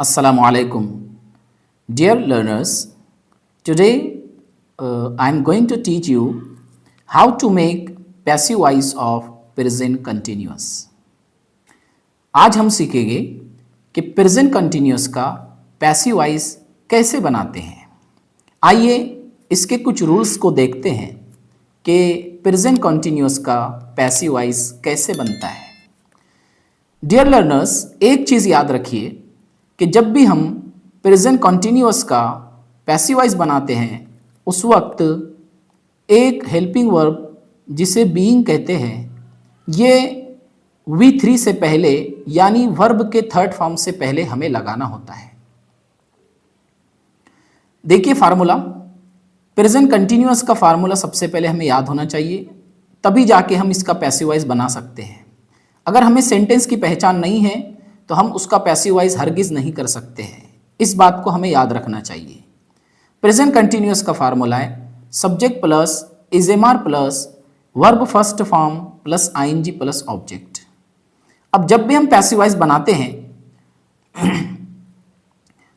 Assalamu alaikum. Dear learners, today I am going to teach you how to make passive voice of present continuous. आज हम सीखेंगे कि present continuous का passive voice कैसे बनाते हैं। आइए इसके कुछ रूल्स को देखते हैं कि प्रेजेंट कंटिन्यूअस का पैसिव वॉइस कैसे बनता है। डियर लर्नर्स, एक चीज़ याद रखिए कि जब भी हम प्रेजेंट कंटिन्यूअस का पैसिव वॉइस बनाते हैं उस वक्त एक हेल्पिंग वर्ब जिसे बीइंग कहते हैं ये V3 से पहले यानी वर्ब के थर्ड फॉर्म से पहले हमें लगाना होता है। देखिए फार्मूला, प्रेजेंट कंटिन्यूअस का फार्मूला सबसे पहले हमें याद होना चाहिए, तभी जाके हम इसका पैसिव वॉइस बना सकते हैं। अगर हमें सेंटेंस की पहचान नहीं है तो हम उसका पैसिव वॉइस हरगिज नहीं कर सकते हैं। इस बात को हमें याद रखना चाहिए। प्रेजेंट कंटिन्यूअस का फार्मूला है subject plus is am are plus verb first form plus ING plus object. अब जब भी हम पैसिव वॉइस बनाते हैं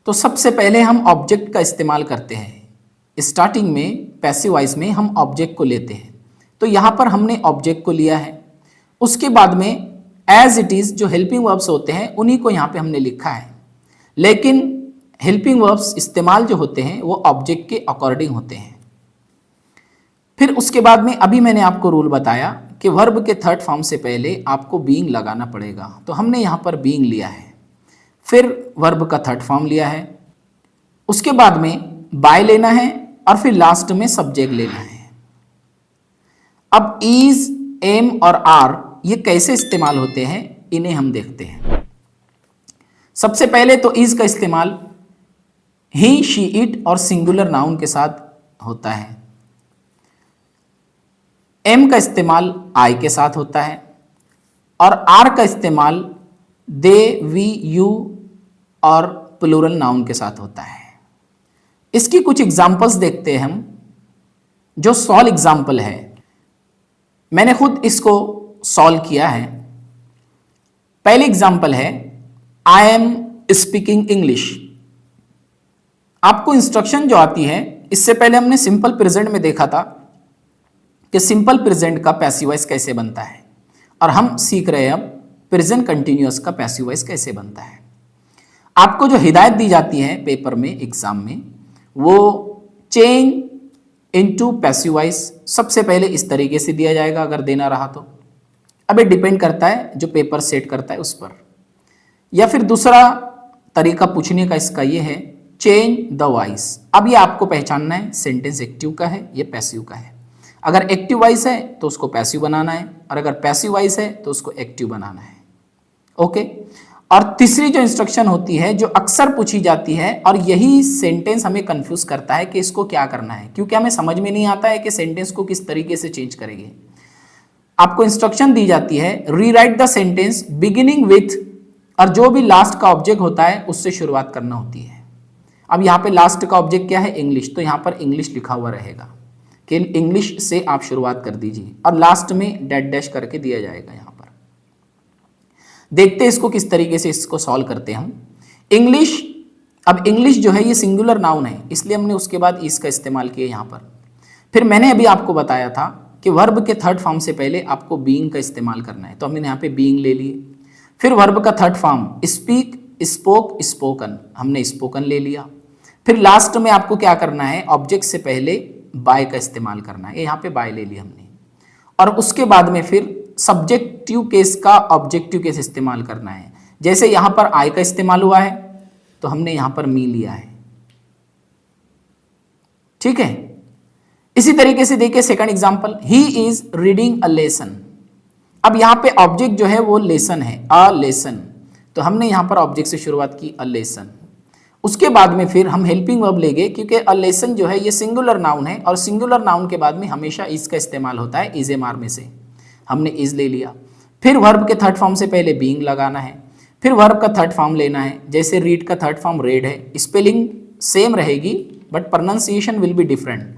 तो सबसे पहले हम ऑब्जेक्ट का इस्तेमाल करते हैं। स्टार्टिंग में पैसिव वॉइस में हम ऑब्जेक्ट को लेते हैं, तो यहाँ पर हमने ऑब्जेक्ट को लिया है। उसके बाद में एज इट इज़ जो हेल्पिंग वर्ब्स होते हैं उन्हीं को यहाँ पे हमने लिखा है, लेकिन हेल्पिंग वर्ब्स इस्तेमाल जो होते हैं वो ऑब्जेक्ट के अकॉर्डिंग होते हैं। फिर उसके बाद में अभी मैंने आपको रूल बताया कि वर्ब के थर्ड फॉर्म से पहले आपको बीइंग लगाना पड़ेगा, तो हमने यहाँ पर बीइंग लिया है, फिर वर्ब का थर्ड फॉर्म लिया है, उसके बाद में बाय लेना है और फिर लास्ट में सब्जेक्ट लेना है। अब इज, एम और आर ये कैसे इस्तेमाल होते हैं इन्हें हम देखते हैं। सबसे पहले तो इज का इस्तेमाल ही, शी, इट और सिंगुलर नाउन के साथ होता है। एम का इस्तेमाल आई के साथ होता है और आर का इस्तेमाल दे, वी, यू और प्लूरल नाउन के साथ होता है। इसकी कुछ एग्जाम्पल्स देखते हैं हम, जो सॉल्व एग्जाम्पल है। मैंने खुद इसको सॉल्व किया है। पहले एग्जाम्पल है आई एम स्पीकिंग इंग्लिश। आपको इंस्ट्रक्शन जो आती है, इससे पहले हमने सिंपल प्रेजेंट में देखा था कि सिंपल प्रेजेंट का पैसिव वॉइस कैसे बनता है, और हम सीख रहे हैं अब प्रेजेंट कंटिन्यूअस का पैसिव वॉइस कैसे बनता है। आपको जो हिदायत दी जाती है पेपर में, एग्जाम में, वो चेंज इनटू पैसिव वॉइस सबसे पहले इस तरीके से दिया जाएगा अगर देना रहा तो। अब ये डिपेंड करता है जो पेपर सेट करता है उस पर। या फिर दूसरा तरीका पूछने का इसका ये है चेंज द वॉइस। अब ये आपको पहचानना है सेंटेंस एक्टिव का है या पैसिव का है। अगर एक्टिव वॉइस है तो उसको पैसिव बनाना है, और अगर पैसिव वॉइस है तो उसको एक्टिव बनाना है। ओके। और तीसरी जो इंस्ट्रक्शन होती है जो अक्सर पूछी जाती है, और यही सेंटेंस हमें कंफ्यूज करता है कि इसको क्या करना है, क्योंकि हमें समझ में नहीं आता है कि सेंटेंस को किस तरीके से चेंज करेंगे। आपको इंस्ट्रक्शन दी जाती है rewrite the sentence beginning with, और जो भी लास्ट का ऑब्जेक्ट होता है उससे शुरुआत करना होती है। अब यहाँ पे लास्ट का ऑब्जेक्ट क्या है? इंग्लिश, तो यहाँ पर इंग्लिश लिखा हुआ रहेगा कि इंग्लिश से आप शुरुआत कर दीजिए, और लास्ट में डैश डैश करके दिया जाएगा। यहाँ पर देखते हैं इसको किस तरीके से इसको सॉल्व करते हैं हम। इंग्लिश, अब इंग्लिश जो है ये सिंगुलर नाउन है, इसलिए हमने उसके बाद इस का इस्तेमाल किया यहाँ पर। फिर मैंने अभी आपको बताया था कि वर्ब के थर्ड फॉर्म से पहले आपको बीइंग का इस्तेमाल करना है, तो हमने यहाँ पे बीइंग ले लिए। फिर वर्ब का third form speak, spoke, spoken, हमने स्पोकन ले लिया। फिर लास्ट में आपको क्या करना है, ऑब्जेक्ट से पहले बाय का इस्तेमाल करना है, यहाँ पे बाय ले लिया हमने। और उसके बाद में फिर सब्जेक्टिव केस का ऑब्जेक्टिव केस इस्तेमाल करना है। जैसे यहाँ पर आई का इस्तेमाल हुआ है तो हमने यहाँ पर मी लिया है। ठीक है। इसी तरीके से देखिए second example, he is reading a lesson. अब यहाँ पे ऑब्जेक्ट जो है वो लेसन है, अ लेसन, तो हमने यहाँ पर ऑब्जेक्ट से शुरुआत की, अ लेसन। उसके बाद में फिर हम हेल्पिंग वर्ब लेंगे, क्योंकि अ लेसन जो है ये सिंगुलर नाउन है, और सिंगुलर नाउन के बाद में हमेशा इज का इस्तेमाल होता है, इज एम आर में से हमने इज ले लिया। फिर वर्ब के थर्ड फॉर्म से पहले बीइंग लगाना है, फिर वर्ब का थर्ड फॉर्म लेना है। जैसे रीड का थर्ड फॉर्म रेड है, स्पेलिंग सेम रहेगी but pronunciation will be different,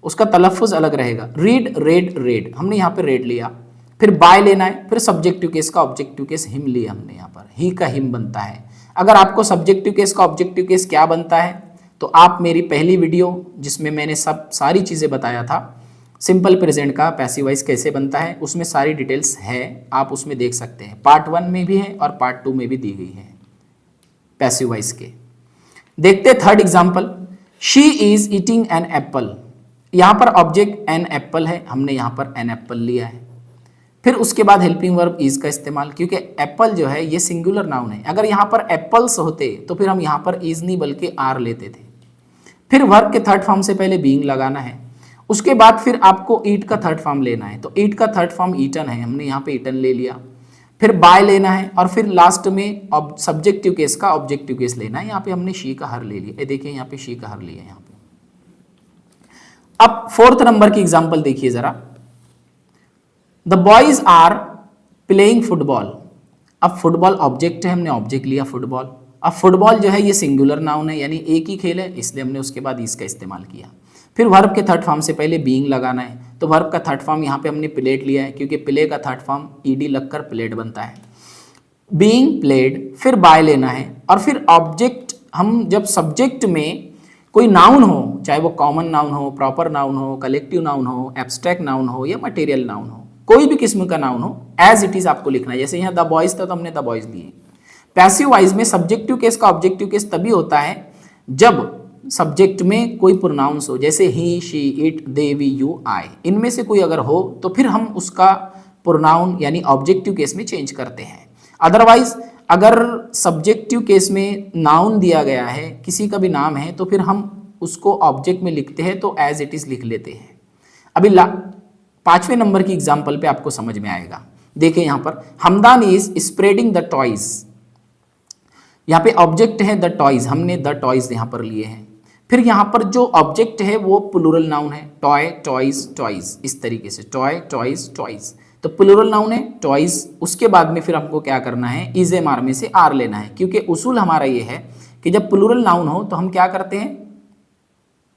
उसका तलफ़ुज़ अलग रहेगा। रीड, रेड, रेड, हमने यहाँ पे रेड लिया। फिर बाय लेना है, फिर सब्जेक्टिव केस का ऑब्जेक्टिव केस हिम लिया हमने यहाँ पर, ही का हिम बनता है। अगर आपको सब्जेक्टिव केस का ऑब्जेक्टिव केस क्या बनता है तो आप मेरी पहली वीडियो जिसमें मैंने सारी चीज़ें बताया था, सिंपल प्रेजेंट का पैसिव वॉइस कैसे बनता है, उसमें सारी डिटेल्स है, आप उसमें देख सकते हैं। पार्ट 1 में भी है और पार्ट 2 में भी दी गई है पैसिव वॉइस के। देखते third example, she is eating an apple. यहाँ पर ऑब्जेक्ट एन एप्पल है, हमने यहाँ पर एन एप्पल लिया है। फिर उसके बाद हेल्पिंग वर्ब इज का इस्तेमाल, क्योंकि एप्पल जो है ये सिंगुलर नाउन है। अगर यहाँ पर एप्पल्स होते तो फिर हम यहाँ पर इज नहीं बल्कि आर लेते थे। फिर वर्ब के थर्ड फॉर्म से पहले बीइंग लगाना है, उसके बाद फिर आपको ईट का थर्ड फॉर्म लेना है। तो ईट का थर्ड फॉर्म ईटन है, हमने यहाँ पे ईटन ले लिया। फिर बाय लेना है और फिर लास्ट में सब्जेक्टिव केस का ऑब्जेक्टिव केस लेना है। यहाँ पे हमने शी का हर ले लिया, देखिए यहाँ पे शी का हर लिया यहाँ पे। अब फोर्थ नंबर की एग्जांपल देखिए जरा, the boys are playing football. अब फुटबॉल ऑब्जेक्ट है, हमने ऑब्जेक्ट लिया फुटबॉल। अब फुटबॉल जो है ये सिंगुलर नाउन है, यानी एक ही खेल है, इसलिए हमने उसके बाद इसका इस्तेमाल किया। फिर वर्ब के थर्ड फॉर्म से पहले बीइंग लगाना है, तो वर्ब का थर्ड फॉर्म यहाँ पे हमने प्लेड लिया है, क्योंकि प्ले का थर्ड फॉर्म ईडी लगकर प्लेड बनता है। बीइंग प्लेड, फिर बाय लेना है और फिर ऑब्जेक्ट। हम जब सब्जेक्ट में कोई नाउन हो, चाहे वो कॉमन नाउन हो, प्रॉपर नाउन हो, कलेक्टिव नाउन हो, एब्स्ट्रैक्ट नाउन हो या मटेरियल नाउन हो, कोई भी किस्म का नाउन हो, एज इट इज आपको लिखना है। जैसे यहाँ द बॉयज था तो हमने द बॉयज लिए। पैसिव वॉइस में सब्जेक्टिव केस का ऑब्जेक्टिव केस तभी होता है जब सब्जेक्ट में कोई प्रोनाउंस हो, जैसे he, she, it, they, we, you, I, इनमें से कोई अगर हो तो फिर हम उसका प्रोनाउन यानी ऑब्जेक्टिव केस में चेंज करते हैं। अदरवाइज अगर सब्जेक्टिव केस में नाउन दिया गया है, किसी का भी नाम है, तो फिर हम उसको ऑब्जेक्ट में लिखते हैं तो एज इट इज लिख लेते हैं। अभी 5वें नंबर की एग्जाम्पल पे आपको समझ में आएगा। देखिए यहाँ पर Hamdan is spreading the toys. यहाँ पे ऑब्जेक्ट है द टॉयज, हमने द टॉयज यहाँ पर लिए हैं। फिर यहाँ पर जो ऑब्जेक्ट है वो प्लूरल नाउन है, टॉय, टॉयज, टॉयज, इस तरीके से टॉय, टॉयज, टॉयज, तो प्लूरल नाउन है टॉयज। उसके बाद में फिर हमको क्या करना है, इज एम आर में से आर लेना है, क्योंकि उसूल हमारा ये है कि जब प्लूरल नाउन हो तो हम क्या करते हैं,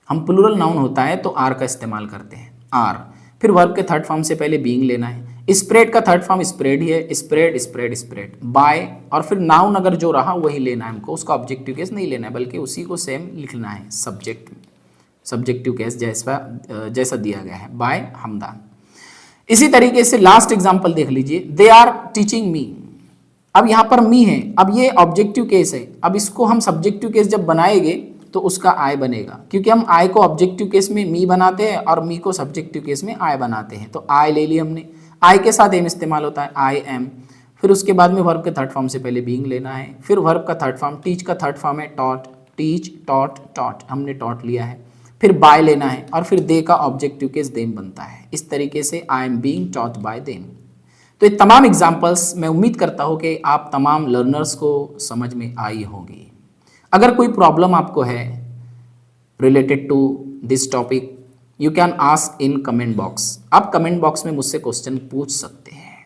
हम प्लूरल नाउन होता है तो आर का इस्तेमाल करते हैं, आर। फिर वर्ब के थर्ड फॉर्म से पहले बीइंग लेना है। स्प्रेड का थर्ड फॉर्म स्प्रेड ही है, स्प्रेड, स्प्रेड, स्प्रेड। बाय और फिर नाउन अगर जो रहा वही लेना है हमको, उसका ऑब्जेक्टिव केस नहीं लेना है, बल्कि उसी को सेम लिखना है सब्जेक्टिव केस जैसा दिया गया है, बाय हमदान। इसी तरीके से लास्ट एग्जांपल देख लीजिए, दे आर टीचिंग मी। अब यहाँ पर मी है, अब ये ऑब्जेक्टिव केस है। अब इसको हम सब्जेक्टिव केस जब बनाएंगे तो उसका आई बनेगा, क्योंकि हम आई को ऑब्जेक्टिव केस में मी बनाते हैं और मी को सब्जेक्टिव केस में आई बनाते हैं। तो आई ले लिया हमने, आई के साथ एम इस्तेमाल होता है, आई एम। फिर उसके बाद में वर्ब के थर्ड फॉर्म से पहले बीइंग लेना है। फिर वर्ब का थर्ड फॉर्म, टीच का थर्ड फॉर्म है टॉट, टीच, टॉट, टॉट, हमने टॉट लिया है। फिर बाय लेना है और फिर दे का ऑब्जेक्टिव केस देम बनता है। इस तरीके से I am being taught by them. तो ये तमाम एग्जाम्पल्स मैं उम्मीद करता हूँ कि आप तमाम लर्नर्स को समझ में आई होगी। अगर कोई प्रॉब्लम आपको है related to this topic, you can ask in comment box. आप कमेंट बॉक्स में मुझसे क्वेश्चन पूछ सकते हैं।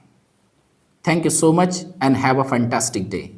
Thank you so much and have a fantastic day.